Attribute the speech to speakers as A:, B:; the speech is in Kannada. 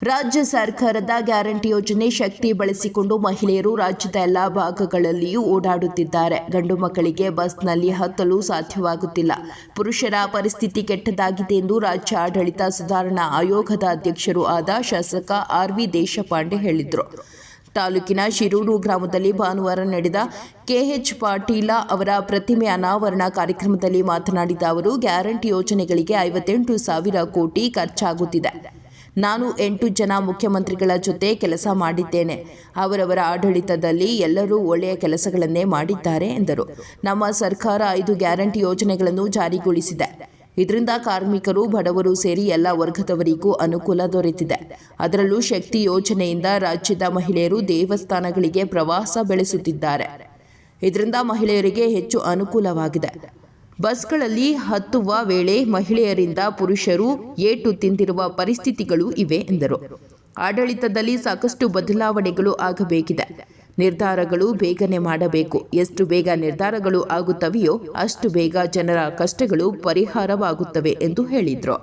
A: ರಾಜ್ಯ ಸರ್ಕಾರದ ಗ್ಯಾರಂಟಿ ಯೋಜನೆ ಶಕ್ತಿ ಬಳಸಿಕೊಂಡು ಮಹಿಳೆಯರು ರಾಜ್ಯದ ಎಲ್ಲಾ ಭಾಗಗಳಲ್ಲಿಯೂ ಓಡಾಡುತ್ತಿದ್ದಾರೆ. ಗಂಡು ಮಕ್ಕಳಿಗೆ ಬಸ್ನಲ್ಲಿ ಹತ್ತಲು ಸಾಧ್ಯವಾಗುತ್ತಿಲ್ಲ. ಪುರುಷರ ಪರಿಸ್ಥಿತಿ ಕೆಟ್ಟದಾಗಿದೆ ಎಂದು ರಾಜ್ಯ ಆಡಳಿತ ಸುಧಾರಣಾ ಆಯೋಗದ ಅಧ್ಯಕ್ಷರೂ ಆದ ಶಾಸಕ ಆರ್.ವಿ. ದೇಶಪಾಂಡೆ ಹೇಳಿದರು. ತಾಲೂಕಿನ ಶಿರೂರು ಗ್ರಾಮದಲ್ಲಿ ಭಾನುವಾರ ನಡೆದ ಕೆ.ಎಚ್. ಪಾಟೀಲ ಅವರ ಪ್ರತಿಮೆ ಅನಾವರಣ ಕಾರ್ಯಕ್ರಮದಲ್ಲಿ ಮಾತನಾಡಿದ ಅವರು, ಗ್ಯಾರಂಟಿ ಯೋಜನೆಗಳಿಗೆ 58,000 ಕೋಟಿ ಖರ್ಚಾಗುತ್ತಿದೆ. ನಾನು 8 ಜನ ಮುಖ್ಯಮಂತ್ರಿಗಳ ಜೊತೆ ಕೆಲಸ ಮಾಡಿದ್ದೇನೆ. ಅವರವರ ಆಡಳಿತದಲ್ಲಿ ಎಲ್ಲರೂ ಒಳ್ಳೆಯ ಕೆಲಸಗಳನ್ನೇ ಮಾಡಿದ್ದಾರೆ ಎಂದರು. ನಮ್ಮ ಸರ್ಕಾರ 5 ಗ್ಯಾರಂಟಿ ಯೋಜನೆಗಳನ್ನು ಜಾರಿಗೊಳಿಸಿದೆ. ಇದರಿಂದ ಕಾರ್ಮಿಕರು, ಬಡವರು ಸೇರಿ ಎಲ್ಲ ವರ್ಗದವರಿಗೂ ಅನುಕೂಲ ದೊರೆತಿದೆ. ಅದರಲ್ಲೂ ಶಕ್ತಿ ಯೋಜನೆಯಿಂದ ರಾಜ್ಯದ ಮಹಿಳೆಯರು ದೇವಸ್ಥಾನಗಳಿಗೆ ಪ್ರವಾಸ ಬೆಳೆಸುತ್ತಿದ್ದಾರೆ. ಇದರಿಂದ ಮಹಿಳೆಯರಿಗೆ ಹೆಚ್ಚು ಅನುಕೂಲವಾಗಿದೆ. ಬಸ್ಗಳಲ್ಲಿ ಹತ್ತುವ ವೇಳೆ ಮಹಿಳೆಯರಿಂದ ಪುರುಷರು ಏಟು ತಿಂದಿರುವ ಪರಿಸ್ಥಿತಿಗಳು ಇವೆ ಎಂದರು. ಆಡಳಿತದಲ್ಲಿ ಸಾಕಷ್ಟು ಬದಲಾವಣೆಗಳು ಆಗಬೇಕಿದೆ. ನಿರ್ಧಾರಗಳು ಬೇಗನೆ ಮಾಡಬೇಕು. ಎಷ್ಟು ಬೇಗ ನಿರ್ಧಾರಗಳು ಆಗುತ್ತವೆಯೋ ಅಷ್ಟು ಬೇಗ ಜನರ ಕಷ್ಟಗಳು ಪರಿಹಾರವಾಗುತ್ತವೆ ಎಂದು ಹೇಳಿದರು.